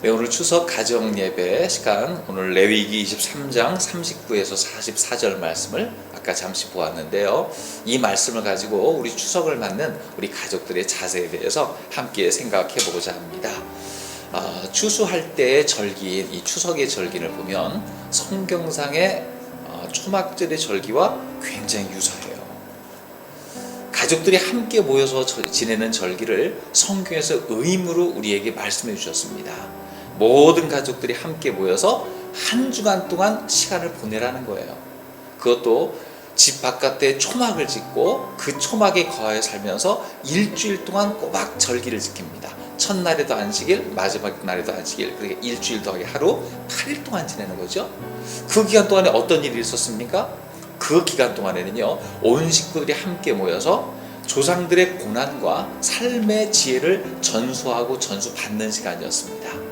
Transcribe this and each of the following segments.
네, 오늘 추석 가정 예배 시간, 오늘 레위기 23장 39에서 44절 말씀을 아까 잠시 보았는데요. 이 말씀을 가지고 우리 추석을 맞는 우리 가족들의 자세에 대해서 함께 생각해 보고자 합니다. 추수할 때의 절기인 이 추석의 절기를 보면 성경상의 초막절의 절기와 굉장히 유사해요. 가족들이 함께 모여서 지내는 절기를 성경에서 의무로 우리에게 말씀해 주셨습니다. 모든 가족들이 함께 모여서 한 주간 동안 시간을 보내라는 거예요. 그것도 집 바깥에 초막을 짓고 그 초막에 거하여 살면서 일주일 동안 꼬박 절기를 지킵니다. 첫날에도 안식일, 마지막 날에도 안식일, 그러니까 일주일 더하기 하루, 8일 동안 지내는 거죠. 그 기간 동안에 어떤 일이 있었습니까? 그 기간 동안에는요, 온 식구들이 함께 모여서 조상들의 고난과 삶의 지혜를 전수하고 전수받는 시간이었습니다.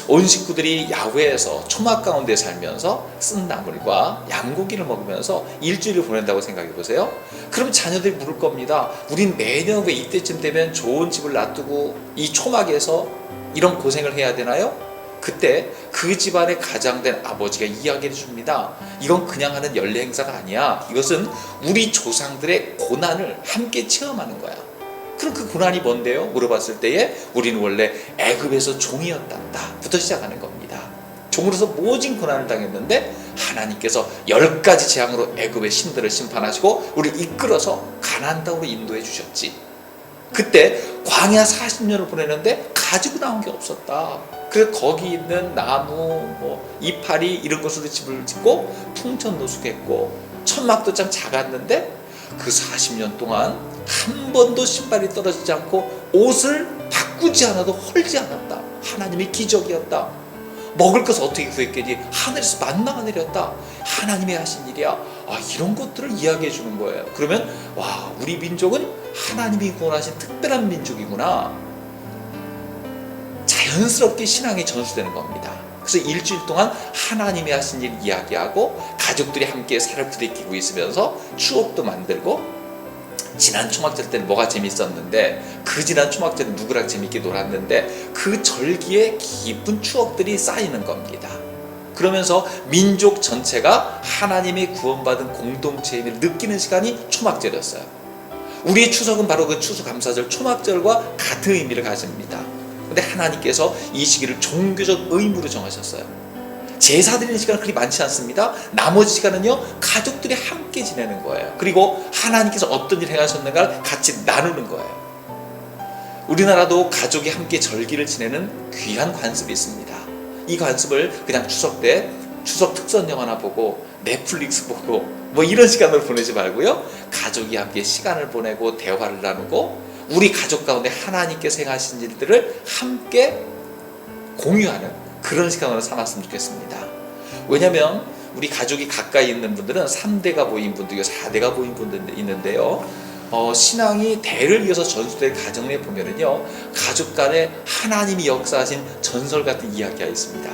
온 식구들이 야외에서 초막 가운데 살면서 쓴 나물과 양고기를 먹으면서 일주일을 보낸다고 생각해 보세요. 그럼 자녀들이 물을 겁니다. 우린 매년 왜 이때쯤 되면 좋은 집을 놔두고 이 초막에서 이런 고생을 해야 되나요? 그때 그 집안의 가장된 아버지가 이야기해 줍니다. 이건 그냥 하는 연례 행사가 아니야. 이것은 우리 조상들의 고난을 함께 체험하는 거야. 그럼 그 고난이 뭔데요? 물어봤을 때에 우리는 원래 애굽에서 종이었단다 부터 시작하는 겁니다. 종으로서 모진 고난을 당했는데 하나님께서 10가지 재앙으로 애굽의 신들을 심판하시고 우리를 이끌어서 가나안 땅으로 인도해 주셨지. 그때 광야 40년을 보내는데 가지고 나온 게 없었다. 그래서 거기 있는 나무, 이파리 이런 것으로 집을 짓고 풍천노숙했고 천막도 참 작았는데 그 40년 동안 한 번도 신발이 떨어지지 않고 옷을 바꾸지 않아도 헐지 않았다. 하나님의 기적이었다. 먹을 것을 어떻게 구했겠니? 하늘에서 만나가 내렸다. 하나님이 하신 일이야. 이런 것들을 이야기해 주는 거예요. 그러면 우리 민족은 하나님이 구원하신 특별한 민족이구나. 자연스럽게 신앙이 전수되는 겁니다. 그래서 일주일 동안 하나님이 하신 일 이야기하고 가족들이 함께 살을 부대끼고 있으면서 추억도 만들고, 지난 초막절 때는 뭐가 재밌었는데, 그 지난 초막절은 누구랑 재밌게 놀았는데, 그 절기에 깊은 추억들이 쌓이는 겁니다. 그러면서 민족 전체가 하나님의 구원받은 공동체임을 느끼는 시간이 초막절이었어요. 우리의 추석은 바로 그 추수감사절 초막절과 같은 의미를 가집니다. 근데 하나님께서 이 시기를 종교적 의무로 정하셨어요. 제사 드리는 시간은 그리 많지 않습니다. 나머지 시간은요, 가족들이 함께 지내는 거예요. 그리고 하나님께서 어떤 일을 행하셨는가를 같이 나누는 거예요. 우리나라도 가족이 함께 절기를 지내는 귀한 관습이 있습니다. 이 관습을 그냥 추석 때 추석 특선 영화나 보고 넷플릭스 보고 이런 시간을 보내지 말고요, 가족이 함께 시간을 보내고 대화를 나누고 우리 가족 가운데 하나님께서 행하신 일들을 함께 공유하는 그런 시간으로 삼았으면 좋겠습니다. 왜냐하면 우리 가족이 가까이 있는 분들은 3대가 모인 분들이고 4대가 모인 분들도 있는데요, 신앙이 대를 이어서 전수될 가정에 보면은요, 가족 간에 하나님이 역사하신 전설 같은 이야기가 있습니다.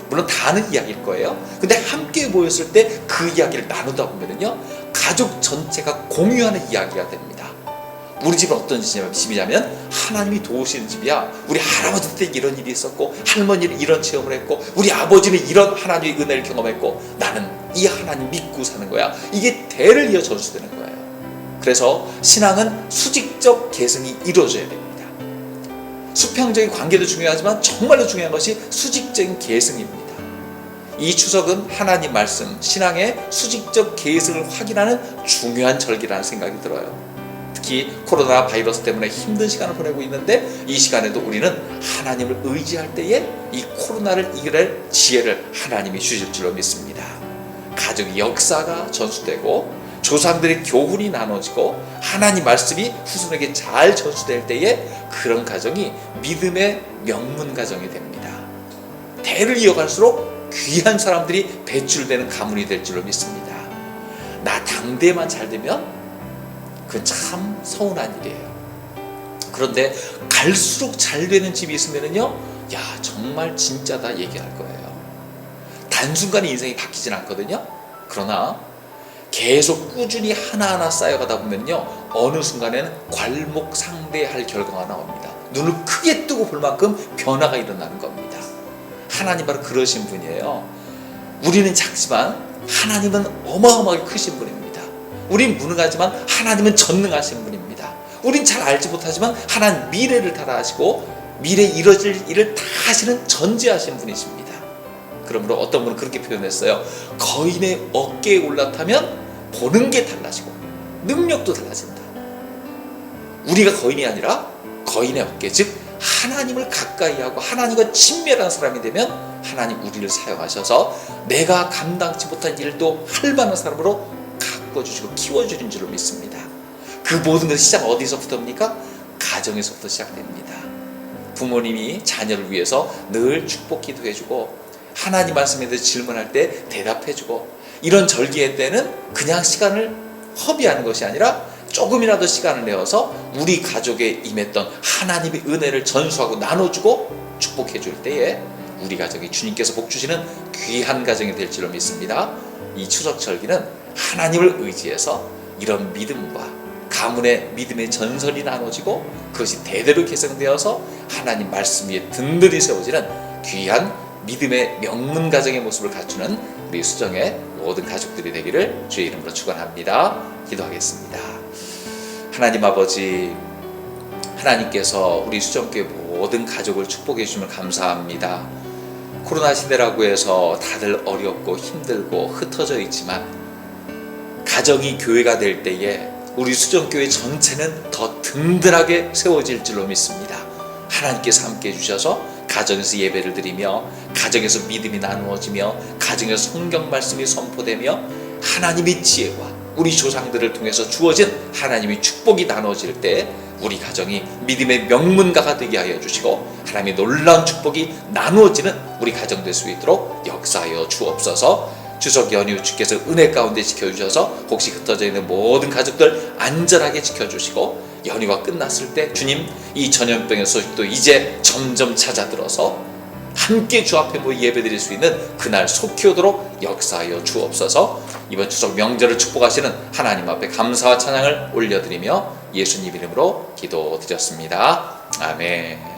물론 다 아는 이야기일 거예요. 근데 함께 모였을 때 그 이야기를 나누다 보면은요, 가족 전체가 공유하는 이야기가 됩니다. 우리 집은 어떤 집이냐면 하나님이 도우시는 집이야. 우리 할아버지 때 이런 일이 있었고, 할머니는 이런 체험을 했고, 우리 아버지는 이런 하나님의 은혜를 경험했고, 나는 이 하나님 믿고 사는 거야. 이게 대를 이어 전수되는 거예요. 그래서 신앙은 수직적 계승이 이루어져야 됩니다. 수평적인 관계도 중요하지만 정말로 중요한 것이 수직적인 계승입니다. 이 추석은 하나님 말씀, 신앙의 수직적 계승을 확인하는 중요한 절기라는 생각이 들어요. 특히 코로나 바이러스 때문에 힘든 시간을 보내고 있는데, 이 시간에도 우리는 하나님을 의지할 때에 이 코로나를 이겨낼 지혜를 하나님이 주실 줄로 믿습니다. 가족의 역사가 전수되고 조상들의 교훈이 나눠지고 하나님 말씀이 후손에게 잘 전수될 때에 그런 가정이 믿음의 명문 가정이 됩니다. 대를 이어갈수록 귀한 사람들이 배출되는 가문이 될 줄로 믿습니다. 나 당대만 잘 되면 그건 참 서운한 일이에요. 그런데 갈수록 잘 되는 집이 있으면요, 정말 진짜다 얘기할 거예요. 단순간에 인생이 바뀌진 않거든요. 그러나 계속 꾸준히 하나하나 쌓여가다 보면요, 어느 순간에는 괄목상대할 결과가 나옵니다. 눈을 크게 뜨고 볼 만큼 변화가 일어나는 겁니다. 하나님 바로 그러신 분이에요. 우리는 작지만 하나님은 어마어마하게 크신 분입니다. 우린 무능하지만 하나님은 전능하신 분입니다. 우린 잘 알지 못하지만 하나님 미래를 다 아시고 미래에 이뤄질 일을 다 하시는 전지하신 분이십니다. 그러므로 어떤 분은 그렇게 표현했어요. 거인의 어깨에 올라타면 보는 게 달라지고 능력도 달라진다. 우리가 거인이 아니라 거인의 어깨, 즉 하나님을 가까이 하고 하나님과 친밀한 사람이 되면 하나님 우리를 사용하셔서 내가 감당치 못한 일도 할 만한 사람으로 가꿔주시고 키워주는 줄로 믿습니다. 그 모든 것의 시작 어디서부터입니까? 가정에서부터 시작됩니다. 부모님이 자녀를 위해서 늘 축복 기도해주고 하나님 말씀에 대해서 질문할 때 대답해주고 이런 절기의 때는 그냥 시간을 허비하는 것이 아니라 조금이라도 시간을 내어서 우리 가족에 임했던 하나님의 은혜를 전수하고 나눠주고 축복해 줄 때에 우리 가정이 주님께서 복 주시는 귀한 가정이 될 줄로 믿습니다. 이 추석 절기는 하나님을 의지해서 이런 믿음과 가문의 믿음의 전설이 나눠지고 그것이 대대로 계승되어서 하나님 말씀 위에 든든히 세워지는 귀한 믿음의 명문 가정의 모습을 갖추는 우리 수정의 모든 가족들이 되기를 주의 이름으로 축원합니다. 기도하겠습니다. 하나님 아버지, 하나님께서 우리 수정교회 모든 가족을 축복해 주심을 감사합니다. 코로나 시대라고 해서 다들 어렵고 힘들고 흩어져 있지만 가정이 교회가 될 때에 우리 수정교회 전체는 더 든든하게 세워질 줄로 믿습니다. 하나님께서 함께해 주셔서 가정에서 예배를 드리며 가정에서 믿음이 나누어지며 가정에서 성경 말씀이 선포되며 하나님의 지혜와 우리 조상들을 통해서 주어진 하나님의 축복이 나눠질 때 우리 가정이 믿음의 명문가가 되게 하여 주시고 하나님의 놀라운 축복이 나누어지는 우리 가정 될 수 있도록 역사하여 주옵소서. 추석 연휴 주께서 은혜 가운데 지켜주셔서 혹시 흩어져 있는 모든 가족들 안전하게 지켜주시고 연휴가 끝났을 때 주님 이 전염병의 소식도 이제 점점 찾아들어서 함께 주 앞에 모여 예배드릴 수 있는 그날 속히 오도록 역사하여 주옵소서. 이번 추석 명절을 축복하시는 하나님 앞에 감사와 찬양을 올려드리며 예수님 이름으로 기도드렸습니다. 아멘.